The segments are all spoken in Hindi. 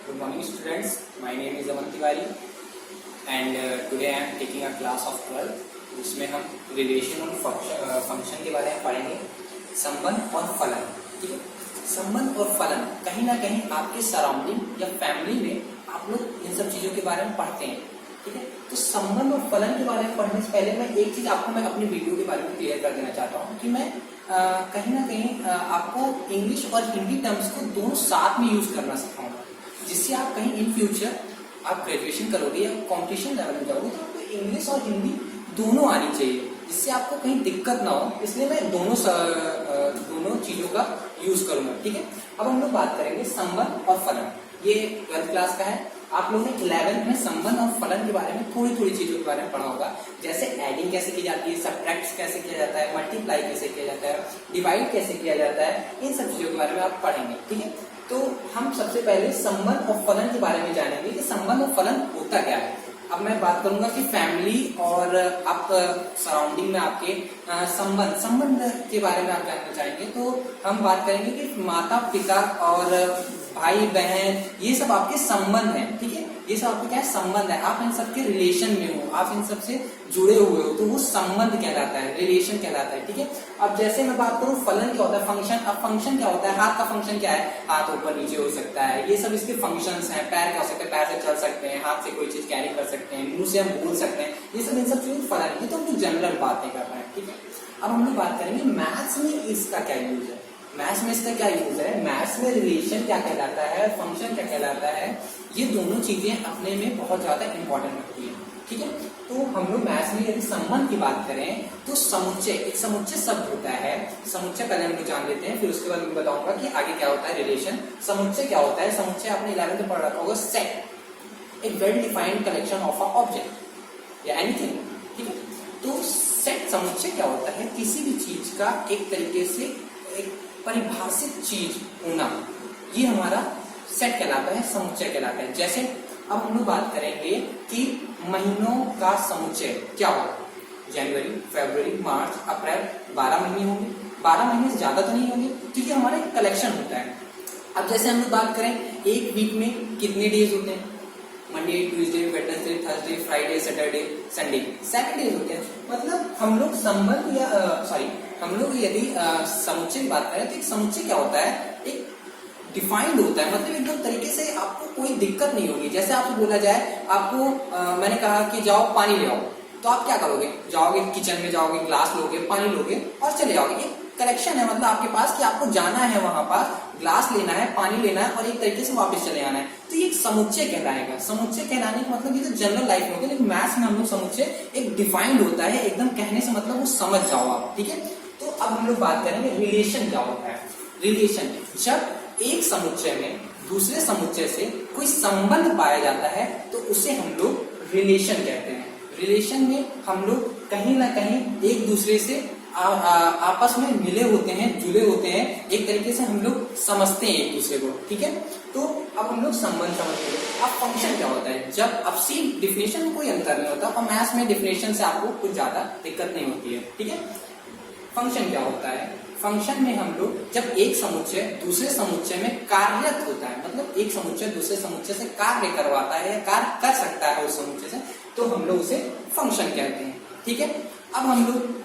Good morning students, my name is Aman Tiwari and today I am taking a class of 12 जिसमें हम रिलेशन और फंक्शन के बारे में पढ़ेंगे। संबंध और फलन, ठीक है। संबंध और फलन कहीं ना कहीं आपके सराउंडिंग या फैमिली में आप लोग इन सब चीज़ों के बारे में पढ़ते हैं, ठीक है। तो संबंध और फलन के बारे में पढ़ने से पहले मैं एक चीज़ आपको मैं अपनी वीडियो के बारे में क्लियर कर देना चाहता हूँ कि मैं कहीं ना कहीं आपको इंग्लिश और हिंदी टर्म्स को दोनों साथ में यूज करना सिखाऊंगा, जिससे आप कहीं इन फ्यूचर आप ग्रेजुएशन करोगे या कॉम्पिटिशन लेवल में जाओगे तो आपको इंग्लिश और हिंदी दोनों आनी चाहिए, जिससे आपको कहीं दिक्कत ना हो। इसलिए मैं दोनों चीज़ों का यूज करूंगा, ठीक है। अब हम लोग बात करेंगे संबंध और फलन। ये 12th क्लास का है। आप लोगों ने 11th में संबंध और फलन के बारे में थोड़ी थोड़ी चीजों के बारे में पढ़ा होगा, जैसे एडिंग कैसे की जाती है, सब्ट्रैक्ट कैसे किया जाता है, मल्टीप्लाई कैसे किया जाता है, डिवाइड कैसे किया जाता है, इन सब चीजों के बारे में आप पढ़ेंगे, ठीक है। तो हम सबसे पहले संबंध और फलन के बारे में जानेंगे कि संबंध और फलन होता क्या है। अब मैं बात करूंगा कि फैमिली और आप सराउंडिंग में आपके संबंध के बारे में आप जानना चाहेंगे, तो हम बात करेंगे कि माता पिता और भाई बहन ये सब आपके संबंध हैं, ठीक है। ये सब आपके क्या है, संबंध है। आप इन सबके रिलेशन में हो, आप इन सबसे जुड़े हुए हो, तो वो संबंध कहलाता है, रिलेशन कहलाता है, ठीक है। अब जैसे मैं बात करूं फलन क्या होता है, फंक्शन। अब फंक्शन क्या होता है, हाथ का फंक्शन क्या है, हाथ ऊपर नीचे हो सकता है, ये सब इसके फंक्शंस हैं। पैर क्या हो सकते हैं, पैर से चल सकते हैं, हाथ से कोई चीज कैरी कर सकते हैं, मुंह से हम बोल सकते हैं, ये सब इन सब चीजों फलन। ये तो हम लोग जनरल बातें कर रहे हैं, ठीक है। अब हम लोग बात करेंगे मैथ्स में इसका क्या यूज है। मैथ्स में इसका क्या यूज है, मैथ्स में रिलेशन क्या कहलाता है, फंक्शन क्या कहलाता है, ये दोनों चीजें अपने में बहुत ज्यादा इंपॉर्टेंट होती है, ठीक है। तो हम लोग मैथ्स में यदि संबंध की बात करें तो समुच्चय, एक समुच्चय शब्द होता है। समुच्चय पहले हम लोग जान लेते हैं, फिर उसके बाद मैं बताऊंगा कि आगे क्या होता है रिलेशन। समुच्चय क्या होता है, समुच्चय आपने 11th में पढ़ रखा होगा, सेट, एक well defined collection of a object या एनीथिंग, ठीक है। तो सेट समुच्चय क्या होता है, किसी भी चीज का एक तरीके से एक परिभाषित चीज होना, ये हमारा सेट कहलाता है, समुच्चय कहलाता है। जैसे अब हम लोग बात करेंगे कि महीनों का समुच्चय क्या होगा। जनवरी, फरवरी, मार्च, अप्रैल, 12 महीने होंगे। 12 महीने से ज्यादा तो नहीं होंगे क्योंकि हमारा एक कलेक्शन होता है। अब जैसे हम लोग बात करें एक वीक में कितने डेज होते हैं, Monday, Tuesday, Wednesday, Thursday, Friday, Saturday, Sunday, 7 days होते हैं। मतलब हम लोग संबंध या हम लोग यदि समुच्चय की बात करें तो एक समुच्चय क्या होता है, एक डिफाइंड होता है, मतलब एकदम तरीके से आपको कोई दिक्कत नहीं होगी। जैसे आपको बोला जाए, आपको मैंने कहा कि जाओ पानी ले आओ, तो आप क्या करोगे, जाओगे किचन में, जाओगे ग्लास लोगे, पानी लोगे और चले जाओगे। एक कलेक्शन है मतलब आपके पास कि आपको जाना है वहां पास, ग्लास लेना है, पानी लेना है और एक तरीके से वापस चले आना है, तो ये एक समुच्चय कहलाएगा। समुच्चय कहलाने का मतलब ये तो जनरल लाइफ में होता है, लेकिन मैथ्स में हम लोग समुच्चय एक डिफाइंड होता है, एकदम कहने से मतलब वो समझ जाओ आप, ठीक है। तो अब हम लोग बात करेंगे रिलेशन क्या होता है। रिलेशन, जब एक समुच्चय में दूसरे समुच्चय से कोई संबंध पाया जाता है तो उसे हम लोग रिलेशन कहते हैं। रिलेशन में हम लोग कहीं ना कहीं एक दूसरे से आपस में मिले होते हैं, जुड़े होते हैं, एक तरीके से हम लोग समझते हैं एक दूसरे को, ठीक है। तो अब हम लोग संबंध समझते हैं। अब फंक्शन क्या होता है, जब अब सी डिफिनेशन में कोई अंतर नहीं होता और मैथ्स में डिफिनेशन से आपको कुछ ज्यादा दिक्कत नहीं होती है, ठीक है। फंक्शन क्या होता है, फंक्शन में हम लोग जब एक समुच्चय दूसरे समुच्चय में कार्यरत होता है, मतलब एक समुच्चय दूसरे समुच्चय से कार्य करवाता है या कार्य कर सकता है उस समुच्चय से, तो हम लोग उसे फंक्शन कहते हैं, ठीक है। अब हम लोग,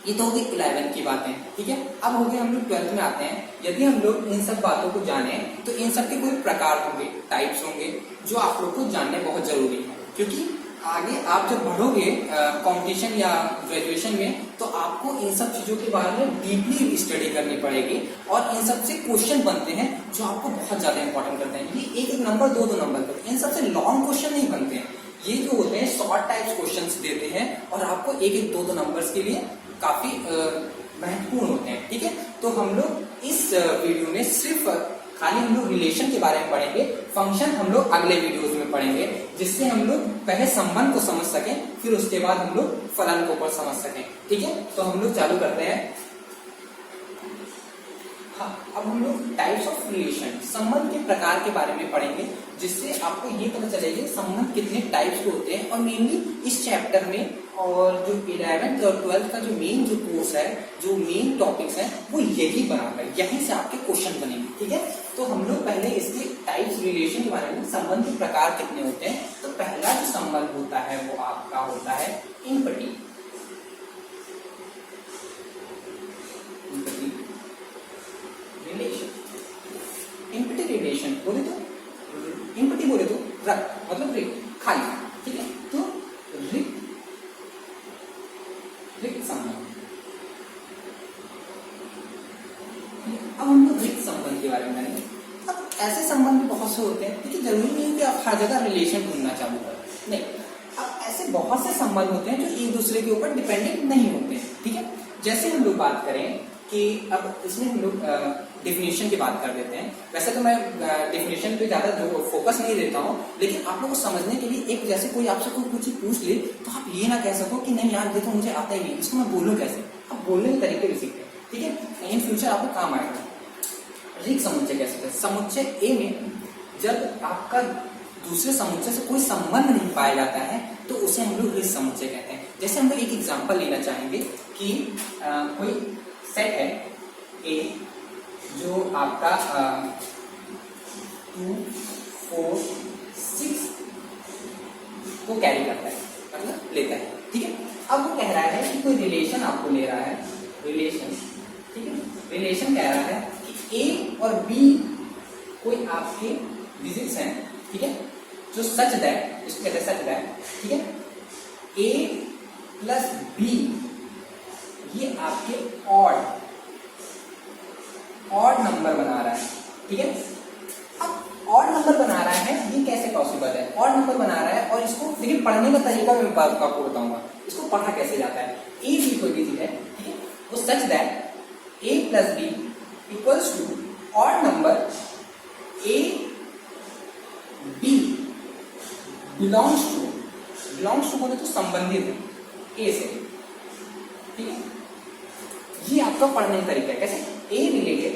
ये तो हो गई 11th की बातें, ठीक है। अब हो गए हम लोग 12th में आते हैं। यदि हम लोग इन सब बातों को जाने तो इन सब के कोई प्रकार होंगे, टाइप्स होंगे, जो आप लोग को जानने बहुत जरूरी है, क्योंकि आगे आप जब बढ़ोगे कंपटीशन या ग्रेजुएशन में तो आपको इन सब चीजों के बारे में डीपली स्टडी करनी पड़ेगी और इन सब से क्वेश्चन बनते हैं जो आपको बहुत ज्यादा इंपॉर्टेंट करते हैं। ये एक नंबर, दो नंबर पर, इन सबसे लॉन्ग क्वेश्चन नहीं बनते हैं। ये जो होते हैं शॉर्ट टाइप्स क्वेश्चंस देते हैं और आपको एक दो नंबर्स के लिए काफी महत्वपूर्ण होते हैं, ठीक है। तो हम लोग इस वीडियो में सिर्फ खाली हम लोग रिलेशन के बारे में पढ़ेंगे, फंक्शन हम लोग अगले वीडियोस में पढ़ेंगे, जिससे हम लोग पहले संबंध को समझ सकें, फिर उसके बाद हम लोग फलन को ऊपर समझ सकें, ठीक है। तो हम लोग चालू करते हैं। हाँ, अब हम लोग टाइप्स ऑफ रिलेशन, संबंध के प्रकार के बारे में पढ़ेंगे, जिससे आपको ये पता चलेगा संबंध कितने टाइप्स के होते हैं। और मेनली इस चैप्टर में और जो 11th और 12th का जो मेन जो कोर्स है, जो मेन टॉपिक्स है, वो यही बनाता है, यहीं से आपके क्वेश्चन बनेंगे, ठीक है। तो हम लोग पहले इसके टाइप्स रिलेशन के बारे में, संबंध के प्रकार कितने होते हैं, तो पहला जो संबंध होता है वो आपका होता है इम्पटी रिलेशन। इम्पटी रिलेशन बोले तो, इम्पटी बोले तो रक्त मतलब रिक्त, खाली, ठीक है, तो रिक्त संबंध। अब हम लोग रिक्त संबंध के बारे में जानेंगे। अब ऐसे संबंध बहुत से होते हैं, लेकिन जरूरी नहीं है कि आप हर जगह रिलेशन ढूंढना चालू करें, नहीं। अब ऐसे बहुत से संबंध होते हैं जो एक दूसरे के ऊपर डिपेंडेंट नहीं होते, ठीक है। जैसे हम लोग बात करें कि अब इसमें हम लोग डेफिनेशन की बात कर देते हैं। वैसे तो मैं डेफिनेशन पे ज्यादा फोकस नहीं देता हूँ, लेकिन आप लोग को समझने के लिए एक, जैसे कोई आपसे कोई कुछ पूछ ले तो आप ये ना कह सको कि नहीं यार ये तो मुझे आता ही नहीं, इसको मैं बोलूँ कैसे। आप बोलने के तरीके भी सीखते हैं, ठीक है, इन फ्यूचर आपको काम आएगा। रिक्त समुच्चय कैसे होता है? समुच्चय ए में जब आपका दूसरे समुच्चय से कोई संबंध नहीं पाया जाता है तो उसे हम लोग रिक्त समुच्चय कहते हैं। जैसे हम लोग एक एग्जांपल लेना चाहेंगे कि कोई सेट है ए जो आपका 2, 4, 6 को कैरी करता है, मतलब लेता है, ठीक है। अब वो कह रहा है कि कोई रिलेशन आपको ले रहा है, रिलेशन, ठीक है, रिलेशन कह रहा है कि ए और बी कोई आपके डिजिट्स हैं, ठीक है, जो सच दैट, इसको कहते हैं सच दैट, ठीक है, ए प्लस बी ये आपके ऑड नंबर बना रहा है, ठीक है। अब ऑड नंबर बना रहा है, ये कैसे पॉसिबल है? ऑड नंबर बना रहा है और इसको देखिए पढ़ने का तरीका मैं आपको बताऊंगा, इसको पढ़ा कैसे जाता है। ए बी कोई डिजिट है, ठीक है, वो such that A plus B equals to odd number A B belongs to बोले तो संबंधित है ए से, ठीक है। ये आपका पढ़ने का तरीका है, कैसे? A related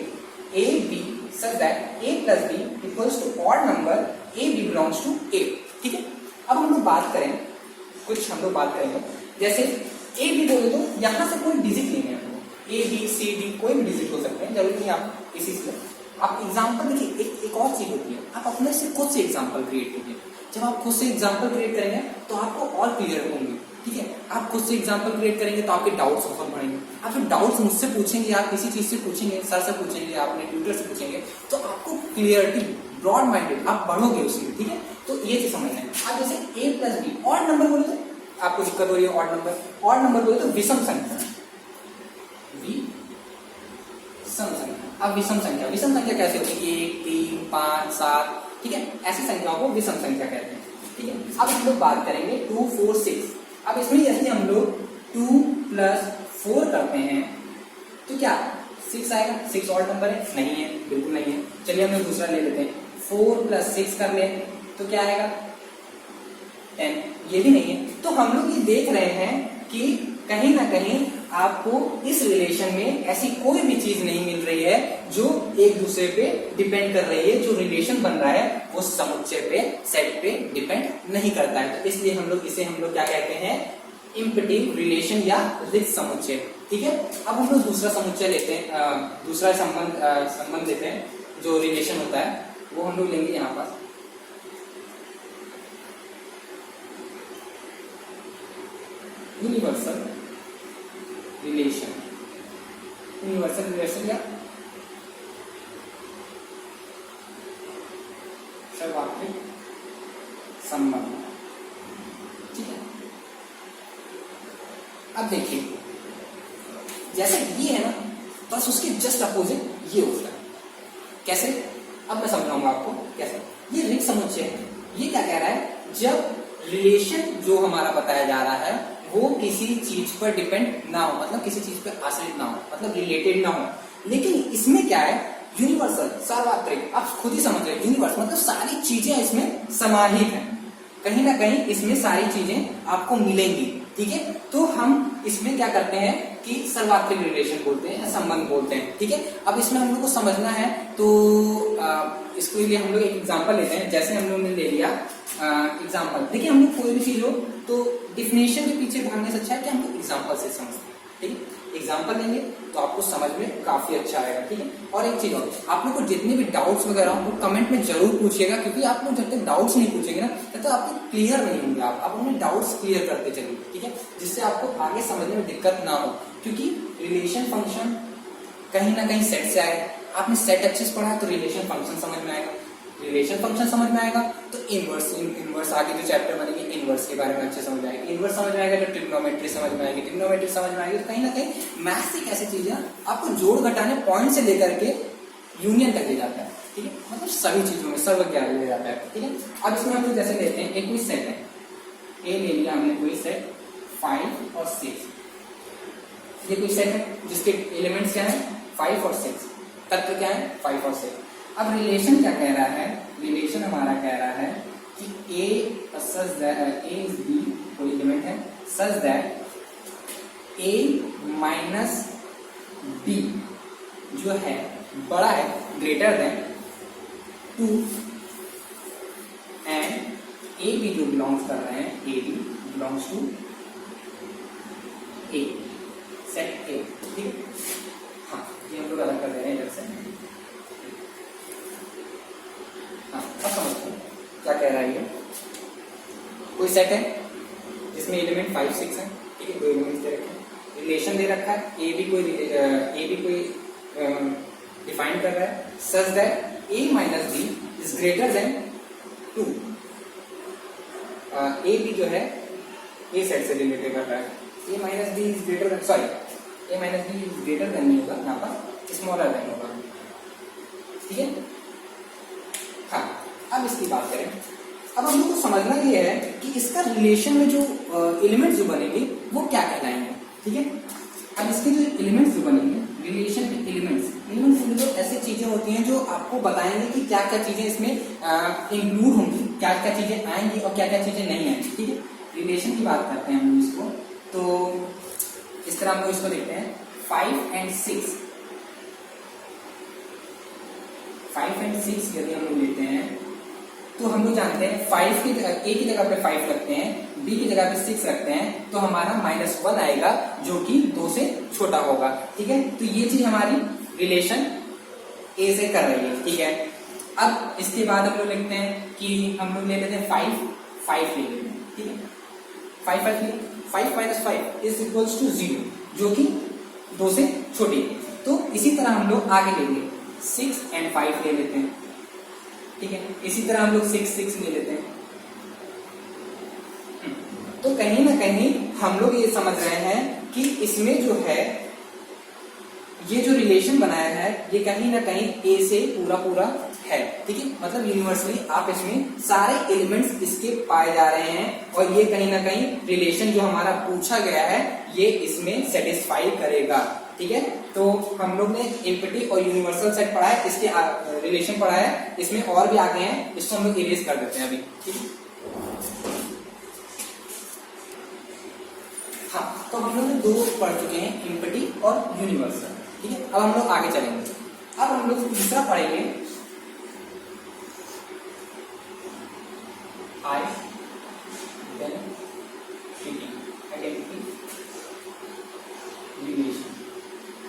A B such that A plus B equals to odd number A B belongs to A, ठीक है। अब हम लोग बात करें, कुछ हम लोग बात करेंगे, जैसे ए बी बोले तो यहाँ से कोई डिजिट नहीं है, ए बी सी डी कोई भी डिजिट हो सकते हैं, जरूरी नहीं आप इसी से। आप एग्जाम्पल देखिए, एक और चीज होती है, आप अपने से खुद से एग्जाम्पल क्रिएट कीजिए। जब आप खुद से एग्जाम्पल क्रिएट करेंगे तो आपको और क्लियर होंगे, ठीक है। आप खुद से एग्जाम्पल क्रिएट करेंगे तो आपके डाउट्स बहुत बढ़ेंगे। आप जो डाउट्स मुझसे पूछेंगे, आप किसी चीज से पूछेंगे, सर से पूछेंगे, आप अपने ट्यूटर से पूछेंगे, तो आपको क्लियरिटी, ब्रॉड माइंडेड, आप बढ़ोगे उसमें, ठीक है। तो ये चीज समझना है। अब जैसे ए प्लस बी ऑड नंबर बोले तो आपको दिक्कत हो रही है, ऑड नंबर बोले तो विषम संख्या, अब विषम संख्या कैसे होती है? 1, 3, 5, 7, ठीक है, ऐसी संख्याओं को विषम संख्या कहते हैं, ठीक है। अब हम लोग बात करेंगे 2, 4, 6। अब इसमें जैसे हम लोग 2 + 4 करते हैं तो क्या 6 आएगा? 6 ऑड नंबर है? नहीं है, बिल्कुल नहीं है। चलिए हम लोग दूसरा ले लेते हैं, 4 + 6 कर ले तो क्या आएगा? 10, ये भी नहीं है। तो हम लोग ये देख रहे हैं कि कहीं ना कहीं आपको इस रिलेशन में ऐसी कोई भी चीज नहीं मिल रही है जो एक दूसरे पे डिपेंड कर रही है। जो रिलेशन बन रहा है वो समुच्चय पे, सेट पे डिपेंड नहीं करता है। तो इसलिए इसे हम लोग क्या कहते हैं? इम्पटीव रिलेशन या रिक्त समुच्चय, ठीक है। अब हम लोग दूसरा समुच्चय लेते हैं, दूसरा संबंध लेते हैं जो रिलेशन होता है, वो हम लोग लेंगे यहाँ पर यूनिवर्सल रिलेशन। यूनिवर्सल रिलेशन या सर्वात्रिक संबंध, ठीक है। अब देखिए जैसे ये है ना, बस उसके जस्ट अपोजिट ये होता है। कैसे? अब मैं समझाऊंगा आपको कैसे। ये रिक्त समुच्चय है, ये क्या कह रहा है? जब रिलेशन जो हमारा बताया जा रहा है वो किसी चीज पर डिपेंड ना हो, मतलब किसी चीज पर आश्रित ना हो, मतलब रिलेटेड ना हो। लेकिन इसमें क्या है? यूनिवर्सल, सार्वत्रिक। आप खुद ही समझ रहे हैं, यूनिवर्सल मतलब सारी चीजें इसमें समाहित हैं। कहीं ना कहीं इसमें सारी चीजें आपको मिलेंगी, ठीक है। तो हम इसमें क्या करते हैं कि सर्वात्रिक रिलेशन बोलते हैं, संबंध बोलते हैं, ठीक है। अब इसमें हम लोग को समझना है तो इसके लिए हम लोग एक एग्जांपल लेते हैं। जैसे हम लोग ने ले लिया एग्जांपल, देखिए हम लोग कोई भी चीज हो तो डिफिनेशन के पीछे भागने से अच्छा है कि हम लोग एग्जांपल से समझते हैं, ठीक है। एग्जाम्पल देंगे तो आपको समझ में काफी अच्छा आएगा, ठीक है। और एक चीज और, आप लोग को जितने भी डाउट्स वगैरह हो वो कमेंट में जरूर पूछिएगा, क्योंकि आप लोग जब तक डाउट्स नहीं पूछेंगे ना तब तक आपको क्लियर नहीं होंगे। आप अपने डाउट्स क्लियर करते चलिए, ठीक है, जिससे आपको आगे समझने में दिक्कत ना हो। क्योंकि रिलेशन फंक्शन कहीं ना कहीं सेट से आएगा। आपने सेट अच्छे से पढ़ा है तो रिलेशन फंक्शन समझ में आएगा, रिलेशन फंक्शन समझ में आएगा तो इनवर्स आगे जो चैप्टर बनेंगे इनवर्स के बारे में अच्छे समझ में आएगा, इनवर्स समझ में आएगा तो ट्रिग्नोमेट्री समझ में आएगी, ट्रिग्नोमेट्री समझ में आएगी तो कहीं ना कहीं मैथ्स एक ऐसी चीज है आपको जोड़ घटाने पॉइंट से लेकर के यूनियन तक ले जाता है, ठीक है, मतलब सभी चीजों में सर्व ज्ञान ले जाता है, ठीक है। अब इसमें हम लोग जैसे लेते हैं एक कोई सेट है, ए ले लिया हमने कोई सेट 5 और 6, ये कोई सेट है जिसके एलिमेंट्स क्या है 5 और 6, तत्व क्या है 5 और 6। अब रिलेशन क्या कह रहा है, रिलेशन हमारा कह रहा है कि A इज B कोई एलिमेंट है such that A minus B जो है बड़ा है greater than 2 and A B जो बिलोंग्स कर रहे हैं A B belongs to A, set A, ठीक है। हाँ ये हम लोग अलग कर दे रहे हैं इधर से। हाँ अब समझते हैं क्या कह रहा है ये। कोई सेट है जिसमें एलिमेंट 5 6 है, ठीक है, दो एलिमेंट्स दे रखे हैं, रिलेशन दे रखा है, ए भी कोई डिफाइन कर रहा है such that A minus B is greater than 2। ए भी जो है ए सेट से रिलेटेड कर रहा है, A minus B is greater than, sorry A minus B is greater than नहीं होगा, यहाँ पर स्मॉलर देन होगा, ठीक है। हाँ अब इसकी बात करें, अब हम लोग को समझना ये है कि इसका रिलेशन में जो एलिमेंट्स जो बनेंगे वो क्या कहलाएंगे, ठीक है। अब इसके जो एलिमेंट्स जो बनेंगे रिलेशन के एलिमेंट्स तो ऐसी चीजें होती हैं जो आपको बताएंगे कि क्या क्या चीजें इसमें इंक्लूड होंगी, क्या क्या चीजें आएंगी और क्या क्या चीजें नहीं आएंगी, ठीक है। रिलेशन की बात करते हैं हम लोग इसको, तो इस तरह हम लोग इसको देखते हैं 5 and 6 यदि हम लोग लेते हैं तो हम लोग जानते हैं 5 की A की जगह पे 5 रखते हैं, B की जगह पे 6 रखते हैं तो हमारा -1 आएगा जो कि 2 से छोटा होगा, ठीक है। तो ये चीज हमारी रिलेशन A से कर रही है, ठीक है। अब इसके बाद हम लोग लिखते हैं कि हम लोग ले लेते हैं 5 ले लेते हैं, ठीक है, 5 माइनस 5 इज इक्वल्स टू 0 जो कि 2 से छोटी है। तो इसी तरह हम लोग आगे लेंगे 6 and 5 ले लेते हैं, ठीक है, इसी तरह हम लोग 6 ले लेते हैं। तो कहीं ना कहीं हम लोग ये समझ रहे हैं कि इसमें जो है ये जो रिलेशन बनाया है ये कहीं ना कहीं A से पूरा है, ठीक है, मतलब यूनिवर्सली आप इसमें सारे एलिमेंट्स इसके पाए जा रहे हैं और ये कहीं ना कहीं रिलेशन जो हमारा पूछा गया है ये इसमें सेटिस्फाई करेगा, ठीक है। तो हम लोग ने एम्प्टी और यूनिवर्सल सेट पढ़ा है, इसके रिलेशन पढ़ा है, इसमें और भी आगे हैं, इसको हम लोग इरेज कर देते हैं अभी, ठीक है। हाँ तो हम लोग ने 2 पढ़ चुके हैं, एम्प्टी और यूनिवर्सल, ठीक है। अब हम लोग आगे चलेंगे, अब हम लोग तीसरा पढ़ेंगे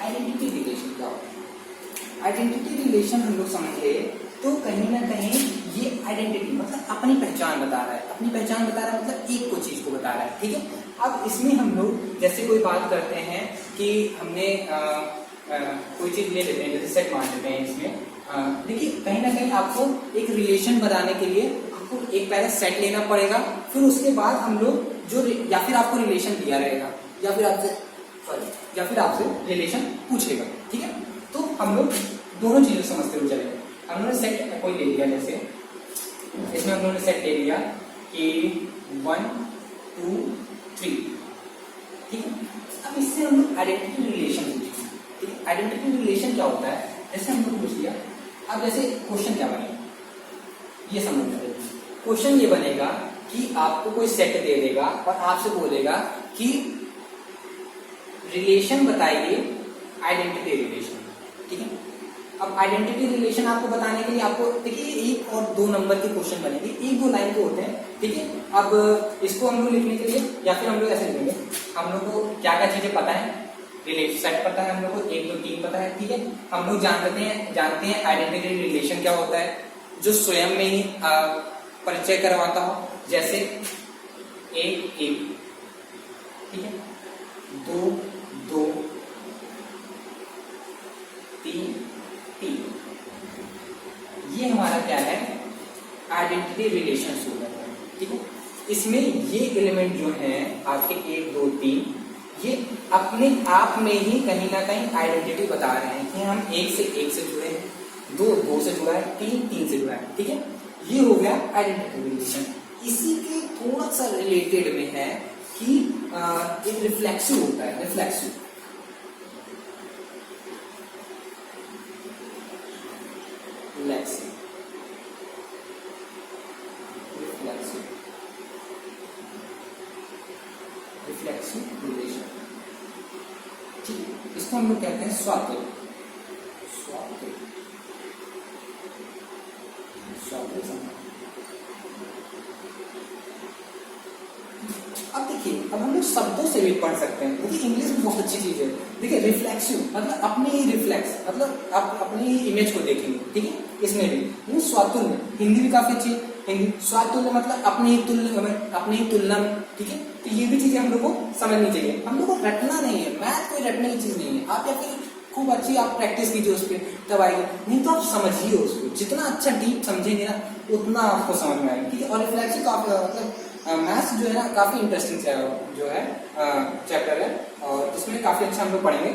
आइडेंटिटी रिलेशन क्या होता है। आइडेंटिटी रिलेशन हम लोग समझ ले तो कहीं ना कहीं ये आइडेंटिटी मतलब अपनी पहचान बता रहा है, अपनी पहचान बता रहा है मतलब एक को चीज को बता रहा है, ठीक है। अब इसमें हम लोग जैसे कोई बात करते हैं कि हमने कोई चीज ले लेते हैं, जैसे सेट मान लेते हैं इसमें, देखिए कहीं ना कहीं आपको एक रिलेशन बनाने के लिए आपको एक पहले सेट लेना पड़ेगा, फिर उसके बाद हम लोग जो या फिर आपको रिलेशन दिया रहेगा या फिर आपसे रिलेशन पूछेगा, ठीक है। तो हम लोग दोनों चीजें समझते हुए चलेंगे। हम लोगों ने सेट कोई ले लिया, जैसे इसमें हम लोगों ने सेट ले लिया कि 1 2 3, ठीक है। अब इससे हम लोग आइडेंटिटी रिलेशन पूछेंगे, ठीक है। आइडेंटिटी रिलेशन क्या होता है, जैसे हम लोग पूछ लिया, अब जैसे क्वेश्चन क्या बनेगा ये समझ लेते हैं। क्वेश्चन ये बनेगा कि आपको कोई सेट दे देगा और आपसे बोलेगा कि रिलेशन बताइए आइडेंटिटी रिलेशन, ठीक है। अब आइडेंटिटी रिलेशन आपको बताने के लिए आपको देखिए 1 और 2 नंबर के क्वेश्चन बनेंगे, 1-2 लाइन के होते हैं, ठीक है। अब इसको हम लोग लिखने के लिए या फिर हम लोग ऐसे लिखेंगे, हम लोग को क्या क्या चीजें पता है सेट पता है हम लोग को, 1 2 3 पता है, ठीक है। हम लोग जानते हैं आइडेंटिटी रिलेशन क्या होता है, जो स्वयं में ही परिचय करवाता हो, जैसे 1 1, ठीक है, 2 2, 3 3, ये हमारा क्या है, आइडेंटिटी रिलेशन हो जाता है, ठीक है। इसमें ये एलिमेंट जो है आपके 1 2 3, ये अपने आप में ही कहीं ना कहीं आइडेंटिटी बता रहे हैं कि हम 1 से जुड़े हैं, 2 2 से जुड़ा है, 3 3 से जुड़ा है, ठीक है। ये हो गया आइडेंटिटी रिलेशन। इसी के थोड़ा सा रिलेटेड में है कि एक रिफ्लेक्सिव होता है, रिफ्लेक्सिव रिफ्लेक्सिव रिलेशन, ठीक है। इसको हम लोग कहते हैं स्वातुल, स्वातुल, स्वातुल संबंध। अब देखिए, अब हम लोग शब्दों से भी पढ़ सकते हैं, देखिए इंग्लिश में बहुत अच्छी चीज है। देखिए रिफ्लेक्सिव मतलब अपने ही रिफ्लेक्स, मतलब आप अपनी ही इमेज को देखेंगे, ठीक है। इसमें भी स्वातुल में, हिंदी भी काफी अच्छी है, हिंदी स्वातुल्य मतलब अपनी ही तुलना में, ठीक है। तो ये भी चीजें हम लोग को समझनी चाहिए। हम लोग को रटना नहीं है, मैथ कोई रटने की चीज नहीं है। आप या फिर खूब अच्छी आप प्रैक्टिस कीजिए उस पर, तब आएगी, नहीं तो आप समझिए उसको, जितना अच्छा डीप समझेंगे ना उतना आपको समझ में आएगा, ठीक है। और रिफ्लेक्सिव काफी मतलब मैथ्स जो है ना काफी इंटरेस्टिंग जो है चैप्टर है, और इसमें काफी अच्छा हम लोग पढ़ेंगे।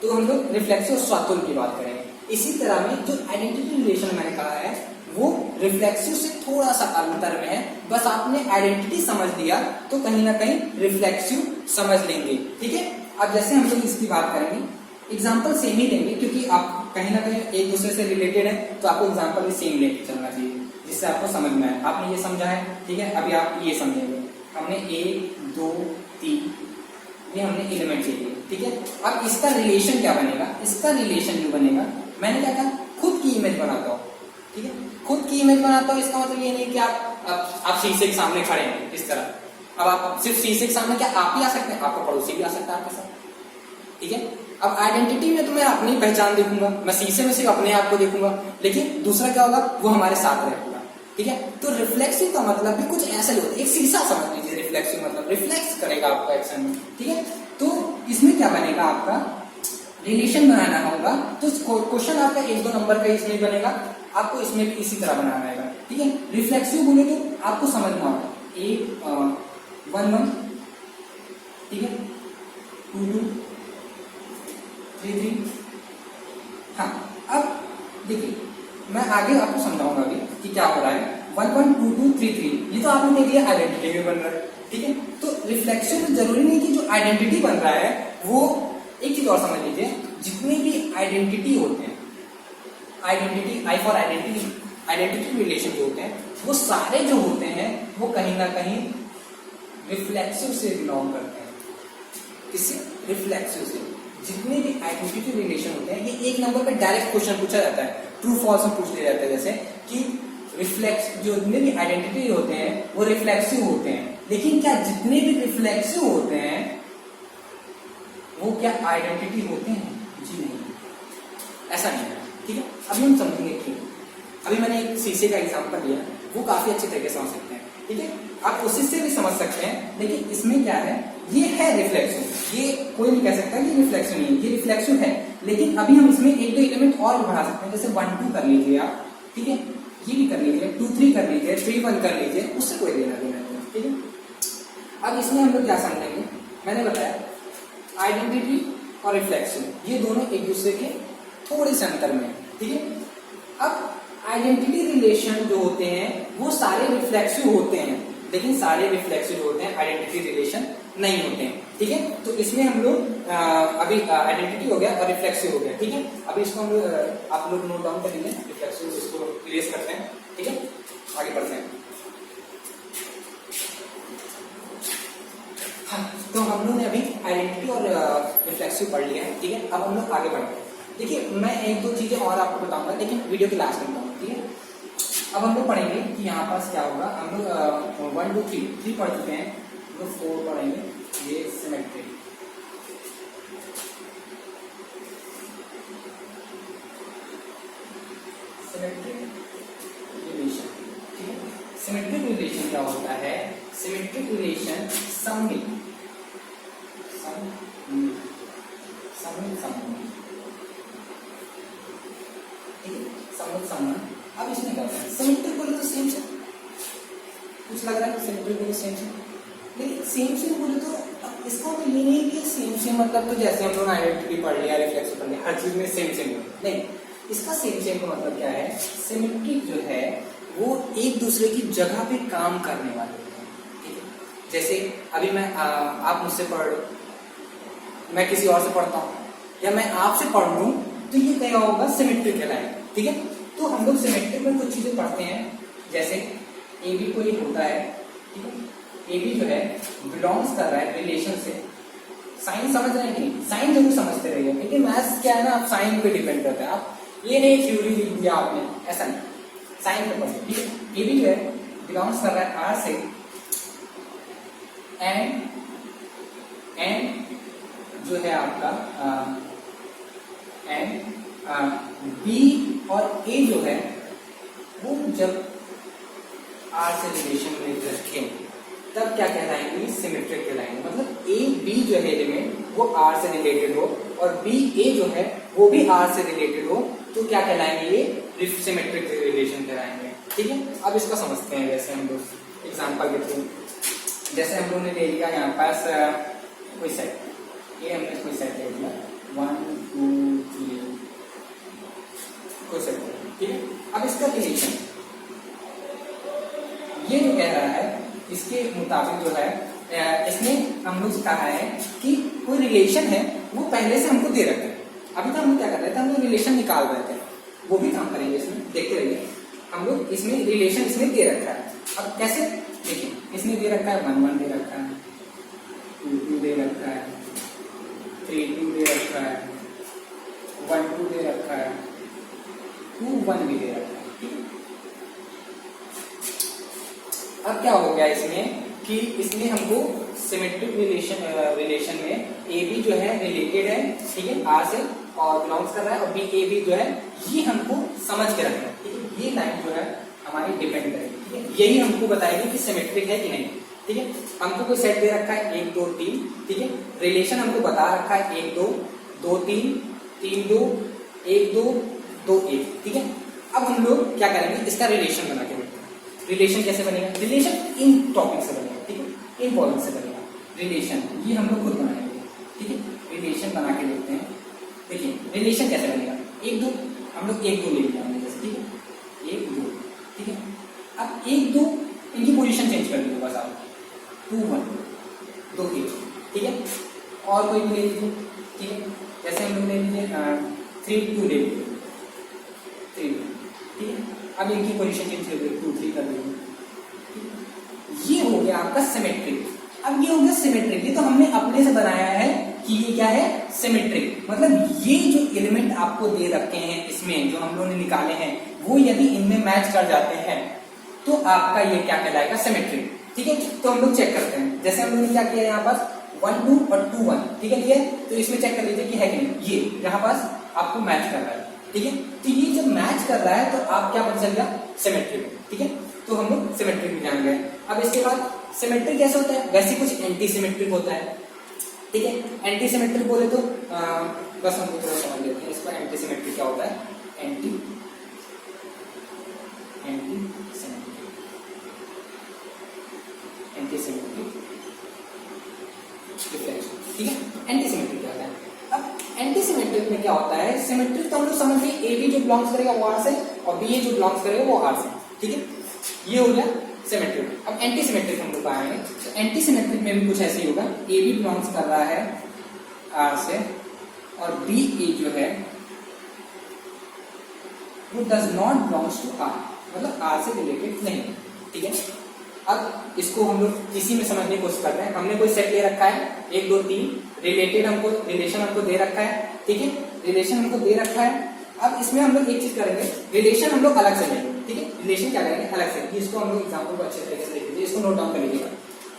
तो हम लोग रिफ्लेक्सिव और स्वातुल की बात करेंगे। इसी तरह में जो आइडेंटिटी रिलेशन मैंने कहा है वो रिफ्लेक्सिव से थोड़ा सा अंतर में है, बस आपने आइडेंटिटी समझ लिया तो कहीं ना कहीं रिफ्लेक्सिव समझ लेंगे, ठीक है। अब जैसे हम लोग इसकी बात करेंगे, एग्जाम्पल सेम ही लेंगे क्योंकि आप कहीं ना कहीं एक दूसरे से रिलेटेड है, तो आपको एग्जाम्पल भी सेम लेके चलना चाहिए जिससे आपको समझ में आए। आपने ये समझा है, ठीक है, अभी आप ये समझेंगे। हमने 1 2 3 ये हमने एलिमेंट लिए, ठीक है। अब इसका रिलेशन क्या बनेगा, इसका रिलेशन जो बनेगा, मैंने क्या कहा, खुद की इमेज बनाता हूँ, ठीक है, खुद की इमेज बनाता हूँ। इसका मतलब ये नहीं कि आप शीशे के सामने खड़े हैं इस तरह। अब आप सिर्फ शीशे के सामने क्या आप ही आ सकते हैं, आपका पड़ोसी भी आ सकता है आपके साथ, ठीक है। अब आइडेंटिटी में तो मैं अपनी पहचान देखूंगा, मैं शीशे में सिर्फ अपने आप को देखूंगा, लेकिन दूसरा क्या होगा, वो हमारे साथ रहेगा, ठीक है। तो रिफ्लेक्सिव का मतलब भी कुछ ऐसा ही होता है, एक शीशा समझ लीजिए। रिफ्लेक्सिव मतलब रिफ्लेक्स करेगा आपका एक्शन में, ठीक है। तो इसमें क्या बनेगा, आपका रिलेशन बनाना होगा। तो क्वेश्चन आपका 1 2 नंबर का इसमें बनेगा, आपको इसमें भी इसी तरह बनाना है, ठीक है। रिफ्लेक्सिव बोले तो आपको समझना होगा 1 1, ठीक है, 2 2, 3 3। हाँ, अब देखिए मैं आगे आपको समझाऊंगा अभी कि क्या हो रहा है। 1 1 2 2 3 3 ये तो आपने देख लिया आइडेंटिटी में बन रहा है, ठीक है। तो रिफ्लेक्सिव में जरूरी नहीं कि जो आइडेंटिटी बन रहा है वो, एक चीज और समझ लीजिए, जितने भी आइडेंटिटी होते हैं, identity I for identity relation जो होते हैं, वो सारे जो होते हैं वो कहीं ना कहीं रिफ्लेक्सिव से बिलोंग करते हैं। किससे, रिफ्लेक्सिव से। जितने भी आइडेंटिटी रिलेशन होते हैं, ये 1 नंबर पे डायरेक्ट क्वेश्चन पूछा जाता है, ट्रू फॉल्स में पूछ लिया जाता है, जैसे कि जो जितने भी आइडेंटिटी होते हैं वो रिफ्लेक्सिव होते हैं, लेकिन क्या जितने भी रिफ्लेक्सिव होते हैं वो क्या आइडेंटिटी होते हैं, जी नहीं, ऐसा नहीं है, ठीक है। अभी हम समझेंगे क्यों। अभी मैंने एक शीशे का एग्जांपल लिया, वो काफी अच्छे तरीके से समझ सकते हैं, ठीक है। आप उसी से भी समझ सकते हैं, लेकिन इसमें क्या है, ये है रिफ्लेक्सिव, ये कोई नहीं कह सकता कि रिफ्लेक्सिव नहीं है, ये रिफ्लेक्सिव है। लेकिन अभी हम इसमें 1 2 एलिमेंट और भी बढ़ा सकते हैं, जैसे 1 2 कर लीजिए आप, ठीक है, ये भी कर लीजिए, 2 3 कर लीजिए, 3 1 कर लीजिए, उससे कोई लेना देना नहीं, ठीक है। अब इसमें हम लोग क्या समझेंगे, मैंने बताया आइडेंटिटी और रिफ्लेक्सिव ये दोनों एक दूसरे के थोड़े से अंतर में, ठीक है। अब आइडेंटिटी रिलेशन जो होते हैं वो सारे रिफ्लेक्सिव होते हैं, लेकिन सारे रिफ्लेक्सिव जो होते हैं आइडेंटिटी रिलेशन नहीं होते हैं, ठीक है। तो इसमें हम लोग अभी आइडेंटिटी हो गया और रिफ्लेक्सिव हो गया, ठीक है। अभी इसको हम लोग आप लोग नोट डाउन कर लीजिए, रिफ्लेक्सिव इसको रिलेट करते हैं, ठीक है, आगे बढ़ते हैं। हाँ, तो हम लोग ने अभी आइडेंटिटी और रिफ्लेक्सिव पढ़ लिया है, ठीक है। अब हम लोग आगे बढ़ते हैं। देखिए मैं 1 2 चीजें और आपको बताऊंगा, लेकिन वीडियो के लास्ट में बताऊंगा, ठीक है। अब हम लोग पढ़ेंगे कि यहाँ पास क्या होगा। हम लोग 1 2 3 पढ़ चुके हैं, हम लोग 4 पढ़ेंगे, ये सिमेट्री, सिमेट्रिक रिलेशन क्या होता है? Symmetric relation some with someone. अब इसमें क्या होता है? सिमेट्रिक बोले तो सेम से कुछ लग रहा है, सिमेट्रिक बोले सेम से, लेकिन सेम से बोले तो अब इसका मतलब ये नहीं कि सेम से मतलब तो जैसे हम लोग आइडेंटिटी पढ़ लिया, रिफ्लेक्स पढ़ लिया, हर चीज में सेम सेम नहीं। इसका सेम सेम का मतलब क्या है? सिमेट्रिक जो है वो एक दूसरे की जगह पे काम करने वाले होते हैं, ठीक है। जैसे अभी मैं आप मुझसे पढ़ लो, मैं किसी और से पढ़ता हूँ, या मैं आपसे पढ़ लूँ, तो ये क्या होगा? सिमेट्रिक कहलाएगा, ठीक है। तो हम लोग सिमेट्रिक में कुछ चीजें पढ़ते हैं, जैसे ए बी कोई होता है, ठीक है। ए बी जो है बिलोंग्स कर रहा है रिलेशन से। साइन समझ रहे हैं कि नहीं? साइन जरूर समझते रहिए, क्योंकि मैथ्स क्या है ना, आप साइन पे डिपेंड करते हैं। आप ये नहीं थ्योरी लिख दिया आपने, ऐसा नहीं, साइन पे पढ़िए, ठीक है। ए बी जो है बिलोंग्स कर रहा है आर से, एंड जो है आपका एंड बी और ए जो है वो जब आर से रिलेशन में रखें तब क्या कहलाएंगे? सिमेट्रिक कहलाएंगे। मतलब ए बी जो है एलिमेंट वो आर से रिलेटेड हो और बी ए जो है वो भी आर से रिलेटेड हो, तो क्या कहलाएंगे? ये सिमेट्रिक रिलेशन कहलाएंगे, ठीक है। अब इसको समझते हैं, जैसे हम लोग एग्जांपल के थ्रू, जैसे हम लोगों ने ले लिया यहाँ पास कोई सेट, ये हमने कोई सेट ले लिया 1 2 3 कोई सेट, ठीक है। अब इसका रिलेशन ये जो कह रहा है, इसके मुताबिक जो है इसमें हम लोग कहा है कि कोई रिलेशन है वो पहले से हमको दे रखा है। अभी तो हम लोग क्या कर रहे थे? हम लोग रिलेशन निकाल रहे थे, वो भी काम करेंगे इसमें, देखते रहिए। हम लोग इसमें रिलेशन इसमें दे रखा है। अब कैसे? देखिए, इसमें दे रखा है 1 1 दे रखा है, 2 2 दे रखा है, 3 2 दे रखा है, 1 2 दे रखा है, 2 1 भी दे रखा है, ठीक है। अब क्या हो गया इसमें कि इसमें हमको सिमेट्रिक रिलेशन में ए बी जो है रिलेटेड है, ठीक है, आर से और बिलोंग्स कर रहा है, और बी ए बी जो है ये हमको समझ के रखना है, ठीक है। ये लाइन जो है हमारी डिपेंड करेगी, ठीक है, यही हमको बताएगी कि सिमेट्रिक है कि नहीं, ठीक है। हमको कोई सेट दे रखा है 1 2 3, ठीक है। रिलेशन हमको बता रखा है 1 2 2 3 3 2 1 2 2 1, ठीक है। अब हम लोग क्या करेंगे? इसका रिलेशन बना के देखते हैं। रिलेशन कैसे बनेगा? रिलेशन इन टॉपिक से बनेगा, ठीक है, इन पॉइंट से बनेगा रिलेशन, ये हम लोग खुद बनाएंगे, ठीक है। रिलेशन बना के देखते हैं। देखिए रिलेशन कैसे बनेगा? 1 2 हम लोग 1 2 ले लिया हमने, जैसे, ठीक है, 1 2, ठीक है। अब 1 2 इनकी पोजीशन चेंज कर दीजिए बस आप, 2 1 2 1, ठीक है। और कोई भी ले लीजिए, ठीक है, जैसे हम लोग ले लीजिए 3 2 ले लीजिए, 3 ठीक है। अब इनकी पोजीशन चेंज कर दीजिए, 2 3 कर दीजिए, ये हो गया आपका सिमेट्रिक। अब ये हो गया सिमेट्रिक, ये तो हमने अपने से बनाया है कि ये क्या है? सिमेट्रिक। मतलब ये जो एलिमेंट आपको दे रखे हैं इसमें, जो हम लोगों ने निकाले हैं, वो यदि इनमें मैच कर जाते हैं तो आपका ये क्या कहलाएगा? सिमेट्रिक, ठीक है। तो हम लोग चेक करते हैं, जैसे हम लोगों ने क्या किया यहाँ पास 1 2 और 2 1, ठीक है, तो इसमें चेक कर लीजिए कि है कि नहीं, ये यहाँ पास आपको मैच कर रहा है, ठीक है। तो ये जब मैच कर रहा है तो आप क्या पता चल गया? सिमेट्रिक, ठीक है। तो हम लोग सिमेट्रिक भी जान गए। अब इसके बाद सिमेट्रिक कैसे होता है? वैसे कुछ एंटी सिमेट्रिक होता है, ठीक है। एंटी सिमेट्रिक बोले तो बस हम थोड़ा समझ लेते हैं इसका एंटी सिमेट्रिक क्या होता है। एंटी सिमेट्रिक रिफ्लेक्शन, ठीक है। एंटी सिमेट्रिक क्या होता है? अब एंटी सिमेट्रिक में क्या होता है? सिमेट्रिक तो हम लोग समझ गए, ए बी जो बिलोंग्स करेगा वो आर से और बी ए जो बिलोंग्स करेगा वो आर से, ठीक है। ये हो गया सिमेट्रिक। अब एंटी सिमेट्रिक हम लोग आएंगे, तो एंटी सिमेट्रिक में भी कुछ ऐसे ही होगा। ए बी बिलोंग्स कर रहा है आर से और बी ए जो है वो does not belongs to R, मतलब आर से रिलेटेड नहीं, ठीक है। अब इसको हम लोग इसी में समझने की कोशिश करते हैं। हमने कोई सेट ले रखा है 1 2 3, रिलेटेड हमको रिलेशन हमको दे रखा है, ठीक है, रिलेशन हमको दे रखा है। अब इसमें हम लोग एक चीज करेंगे, रिलेशन हम लोग अलग से लेंगे, ठीक है। रिलेशन क्या करेंगे? अलग से। इसको हम लोग एग्जांपल को अच्छे तरीके से लिख लीजिए, इसको नोट डाउन कर लीजिएगा,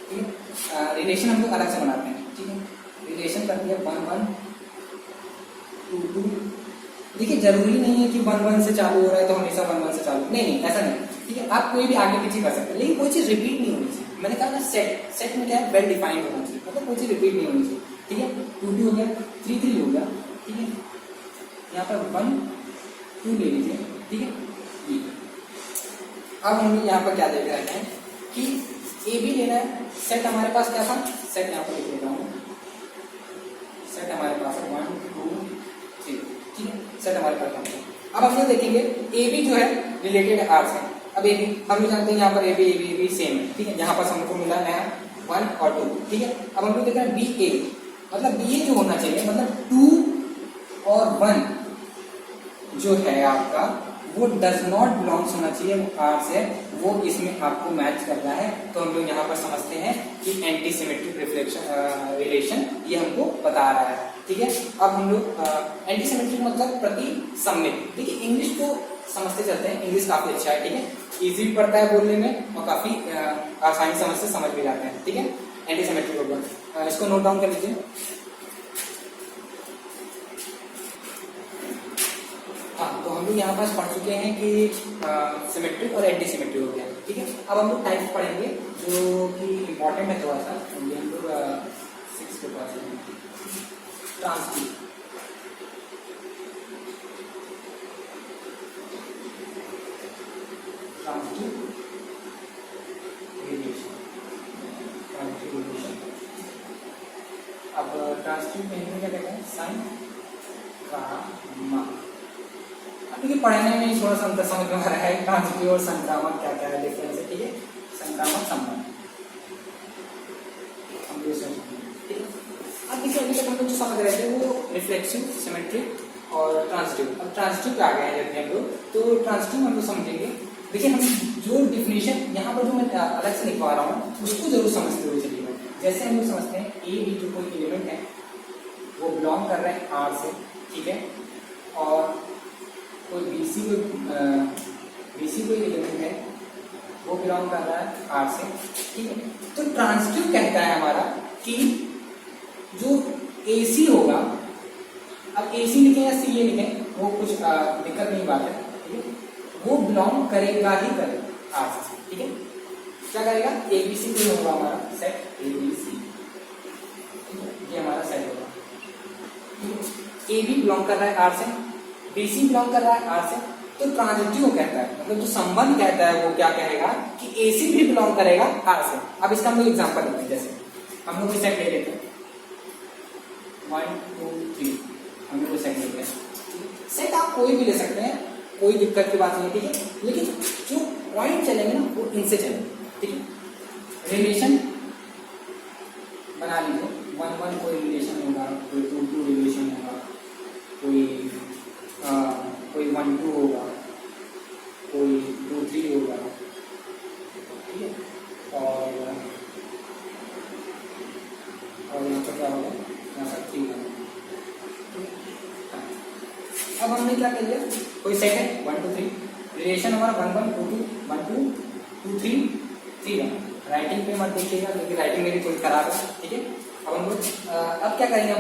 ठीक है। रिलेशन हम लोग अलग से बनाते हैं, ठीक है। रिलेशन कर दिया 1 1 2 2। देखिए जरूरी नहीं है कि 1 1 से चालू हो रहा है तो हमेशा 1 1 से चालू, नहीं, ऐसा नहीं। ठीक है, आप कोई भी आगे पीछे कर सकते हैं, लेकिन कोई चीज रिपीट नहीं होनी चाहिए। मैंने कहा ना सेट, सेट में क्या है, वेल डिफाइंड होना चाहिए, मतलब कोई चीज रिपीट नहीं होनी चाहिए। ठीक है, 2 2 हो गया, 3 3 हो गया। ठीक है, यहाँ पर 1 2 ले लीजिए। ठीक है, अब हम यहाँ पर क्या देख रहे हैं कि ए बी लेना है। सेट हमारे पास क्या था, सेट यहाँ पर लिख लेता हूँ, सेट हमारे पास है 1 2 3। ठीक है, सेट हमारे पास है। अब हम लोग देखेंगे ए बी जो है रिलेटेड है आर से। अब ए बी हम लोग जानते हैं यहाँ पर ए बी सेम है। ठीक है, यहाँ पर हमको मिला नया 1 और 2। ठीक है, अब हम लोग देख रहे हैं बी ए, मतलब बी ए जो होना चाहिए, मतलब 2 और 1 जो है आपका वो डज नॉट बिलोंग्स होना चाहिए आर से, वो इसमें आपको मैच कर रहा है। तो हम लोग यहाँ पर समझते हैं कि एंटी सिमेट्रिक रिफ्लेक्शन रिलेशन ये हमको बता रहा है। ठीक है, अब हम लोग एंटी सिमेट्रिक मतलब प्रति सम्मित। ठीक है, इंग्लिश को समझते चलते हैं, इंग्लिश काफी अच्छा है। ठीक है, इजी भी पड़ता है बोलने में और काफी आसानी समझ भी जाते हैं। ठीक है, एंटी सिमेट्रिक होगा, इसको नोट डाउन कर लीजिए। हाँ, तो हम लोग यहाँ पास पढ़ चुके हैं कि सिमेट्रिक और एंटी सिमेट्रिक हो गया। ठीक है, अब हम लोग टाइप्स पढ़ेंगे जो कि इम्पोर्टेंट है थोड़ा सा। हम लोग 6 के पास transitive, transitive relation, transitive relation. अब ट्रांसटिव में क्या कहते हैं, संक्रामक। देखिए पढ़ने में थोड़ा सा अंतर समझ में आ रहा है, ट्रांसटिव और संक्रामक क्या क्या है डिफरेंस है। ठीक है, संक्रामक संबंध हम लोग समझते हैं। ठीक है, अब देखिए अभी तक हम लोग जो समझ रहे थे वो रिफ्लेक्सिव, सिमेट्रिक और ट्रांसटिव। अब ट्रांसटिव पे आ गए हैं जब हम लोग, तो ट्रांसटिव हम लोग समझेंगे। देखिए हम जो डिफिनेशन यहाँ पर जो मैं अलग से लिखवा रहा हूँ उसको जरूर समझते हुए चलिएगा। जैसे हम लोग समझते हैं ए बी जो कोई एलिमेंट है वो बिलोंग कर रहे हैं आर से। ठीक है, और कोई बीसी कोई एलिमेंट है वो बिलोंग कर रहा है आर से। ठीक है, तो ट्रांसटिव कहता है हमारा कि जो एसी होगा, अब एसी लिखें या सी ए लिखें वो कुछ दिक्कत नहीं बात है। ठीक है, वो बिलोंग करेगा ही करेगा आर से। ठीक है, क्या करेगा, एबीसी जो होगा हमारा सेट एबीसी, ये हमारा सेट होगा। ए बी बिलोंग कर रहा है आर से, बीसी बिलोंग कर रहा है आर से, तो ट्रांजिटिव कहता है, मतलब जो संबंध कहता है वो क्या कहेगा कि एसी भी बिलोंग करेगा आर से। अब इसका हम लोग एग्जांपल लेते हैं, जैसे हम लोग सेट ले लेते हैं 1 2 3, हम लोग सेट लेते हैं। सेट आप कोई भी ले सकते हैं, कोई दिक्कत की बात नहीं है। ठीक है, लेकिन जो पॉइंट चलेंगे ना वो इनसे चलेंगे। ठीक है, रिलेशन बना लीजिए, 1 1 कोई रिलेशन होगा, कोई 2 2 रिलेशन होगा, कोई 1 2 होगा, कोई 2 3 होगा। ठीक है, और यहाँ पर क्या होगा, यहाँ पर 3 होगा। अब हमने क्या कर लिया, कोई सेट है 1 2 3, रिलेशन हमारा 1 1 2 2 1 2 2 3 3 1। राइटिंग पे मत देखिएगा क्योंकि राइटिंग मेरी थोड़ी खराब है। ठीक है, अब हम लोग अब क्या करेंगे,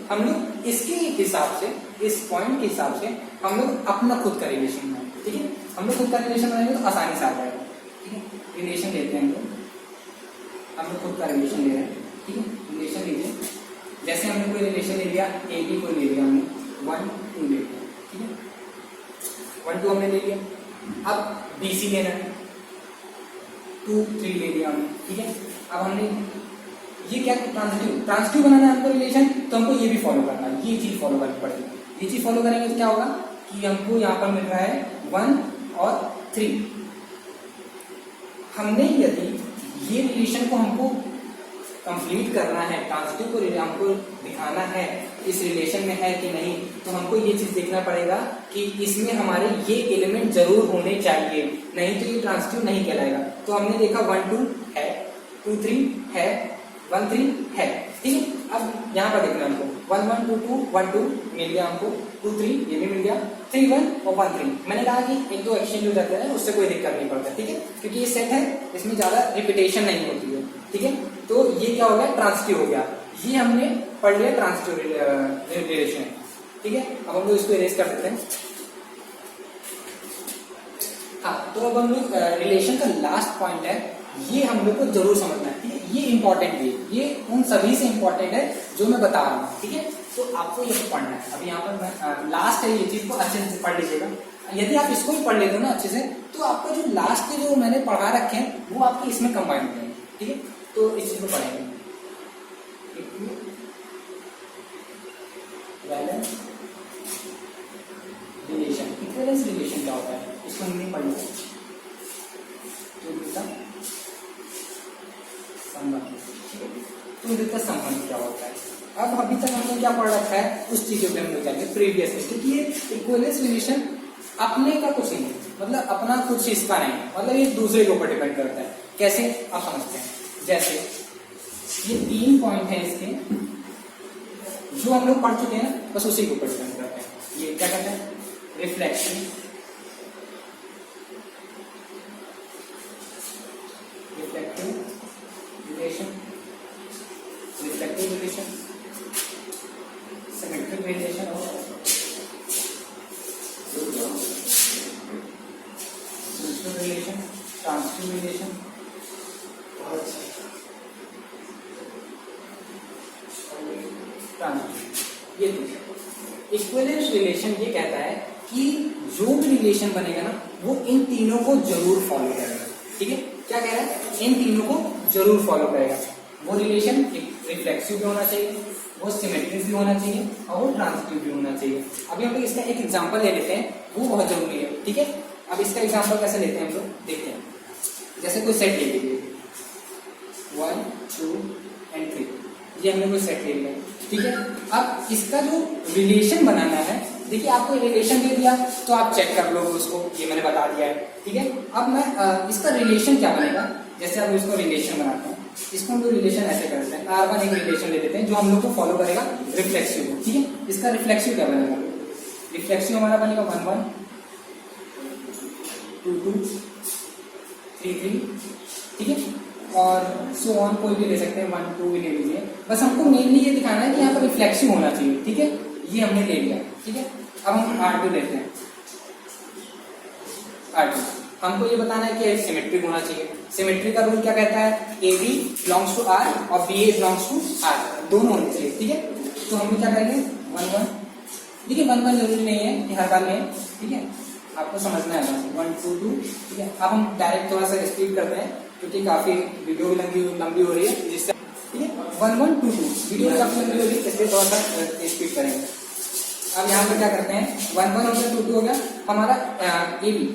हम लोग इसके हिसाब से, इस पॉइंट के हिसाब से हम लोग अपना खुद का रिलेशन बनाएंगे। ठीक है, हम लोग खुद का रिलेशन बनाएंगे तो आसानी से आ जाएगा। ठीक है, रिलेशन लेते हैं हम लोग खुद का रिलेशन ले रहे हैं। ठीक है, रिलेशन लीजिए, जैसे हमने कोई रिलेशन ले लिया, ए बी को ले लिया हमने, 1 2 ले लिया। ठीक है, 1 2 हमने ले लिया। अब बी सी लेना है, 2 3 ले लिया हमने। ठीक है, अब हमने ये क्या, ट्रांजिटिव बनाना है हमको रिलेशन, तो हमको ये भी फॉलो करना है, ये चीज फॉलो करनी पड़ेगी। ये चीज फॉलो करेंगे तो क्या होगा कि हमको यहाँ पर मिल रहा है 1 और 3। हमने यदि ये रिलेशन को हमको कंप्लीट करना है, ट्रांजिटिव को हमको दिखाना है इस रिलेशन में है कि नहीं, तो हमको ये चीज देखना पड़ेगा कि इसमें हमारे ये एलिमेंट जरूर होने चाहिए, नहीं तो ये ट्रांजिटिव नहीं कहलाएगा। तो हमने देखा 1 2 है, 2 3 है, 1 3 है। ठीक है, अब यहाँ पर देखना हमको 1 1 2 2 1 2 मिल गया हमको, 2 3 ये भी मिल गया, 3 1 और 1 3। मैंने कहा कि 1 2 एक्सचेंज हो जाते हैं, उससे कोई दिक्कत नहीं पड़ता। ठीक है, क्योंकि ये सेट है, इसमें ज्यादा रिपीटेशन नहीं होती है। ठीक है, तो ये क्या हो गया, ट्रांजिटिव हो गया। ये हमने पढ़ लिया ट्रांजिटिव रिलेशन। ठीक है, अब हम लोग इसको इरेज कर देते हैं। हाँ, तो अब हम लोग रिलेशन का लास्ट पॉइंट है, ये हम लोग को जरूर समझना है, ठीक है। ये इंपॉर्टेंट भी है, ये उन सभी से इंपॉर्टेंट है जो मैं बता रहा हूँ, ठीक है। तो आपको ये पढ़ना है। अभी यहाँ पर मैं लास्ट है, ये चीज को अच्छे से पढ़ लीजिएगा। यदि आप इसको भी पढ़ लेते हो ना अच्छे से, तो आपका जो लास्ट के जो मैंने पढ़ा रखे हैं वो आपके इसमें कंबाइन हो जाएंगे, ठीक है। तो इस चीज को पढ़ेंगे। रिलेशन, इक्विवेलेंस रिलेशन क्या होता है, इसको हिंदी पढ़ लो। संबंध, ठीक है। तो इनका संबंध क्या होता है? अब अभी तक हमने क्या पढ़ रखा है उस चीजों पे हम लोग जाएंगे प्रीवियस, क्योंकि ये इक्विवेलेंस रिलेशन अपने का कुछ नहीं है, मतलब अपना कुछ इसका नहीं है, मतलब ये दूसरे के ऊपर डिपेंड करता है। कैसे आप समझते हैं? जैसे ये 3 पॉइंट है इसके, जो हम लोग पढ़ चुके हैं, बस उसी के ऊपर डिपेंड करते हैं। ये क्या कहते हैं? Reflection, reflective relation, reflective relation, symmetric relation और रिलेशन, ट्रांसिटिव रिलेशन। ये इक्विवेलेंस रिलेशन ये कहता है कि जो भी रिलेशन बनेगा ना, वो इन तीनों को जरूर फॉलो करेगा, ठीक है। क्या कह रहा है? इन तीनों को जरूर फॉलो करेगा। वो रिलेशन रिफ्लेक्सिव भी होना चाहिए, वो सिमेट्रिक भी होना चाहिए और वो ट्रांसिटिव भी होना चाहिए। अभी हम लोग इसका एक एग्जांपल ले लेते हैं, वो बहुत जरूरी है, ठीक है। अब इसका एग्जांपल कैसे लेते हैं हम लोग, देखते हैं। जैसे कोई सेट ले लीजिए 1 2 and 3, ये हमने कोई सेट ले लिया, ठीक है। अब इसका जो रिलेशन बनाना है, देखिए आपको रिलेशन दे दिया तो आप चेक कर लो उसको, ये मैंने बता दिया है, ठीक है। अब मैं इसका रिलेशन क्या बनेगा, जैसे हम इसको रिलेशन बनाते हैं, इसको हम लोग रिलेशन ऐसे करते हैं। R1 एक रिलेशन ले लेते हैं जो हम लोग को फॉलो करेगा रिफ्लेक्सिव को, ठीक है। इसका रिफ्लेक्सिव क्या बनेगा? रिफ्लेक्सिव हमारा बनेगा 1 1 2 2 3 3, ठीक है। और सो ऑन कोई भी ले सकते हैं, 1 2 भी ले लीजिए। बस हमको मेनली ये दिखाना है कि यहाँ पर रिफ्लेक्सिव होना चाहिए, ठीक है। ये हमने ले लिया, ठीक है। अब हम R2 लेते हैं। R2 हमको ये बताना है कि सिमेट्रिक होना चाहिए। सिमेट्रिक का रूल क्या कहता है? AB बिलोंग्स टू R और BA बिलोंग्स टू R, दोनों होने चाहिए, ठीक है। तो हम क्या करेंगे 1 1, देखिए 1 1 जरूरी नहीं है कि हर बार में, ठीक है। आपको समझना है 1 2 2, ठीक है। अब हम डायरेक्ट थोड़ा सा स्पीड करते हैं क्योंकि काफी वीडियो लंबी हो रही है, जिससे, ठीक है। 1 1 2 2 वीडियो काफी लंबी हो रही है, इसलिए थोड़ा सा स्पीड करेंगे। अब यहाँ पे क्या करते हैं, 1 1 हो गया, 2 2 हो गया, हमारा AB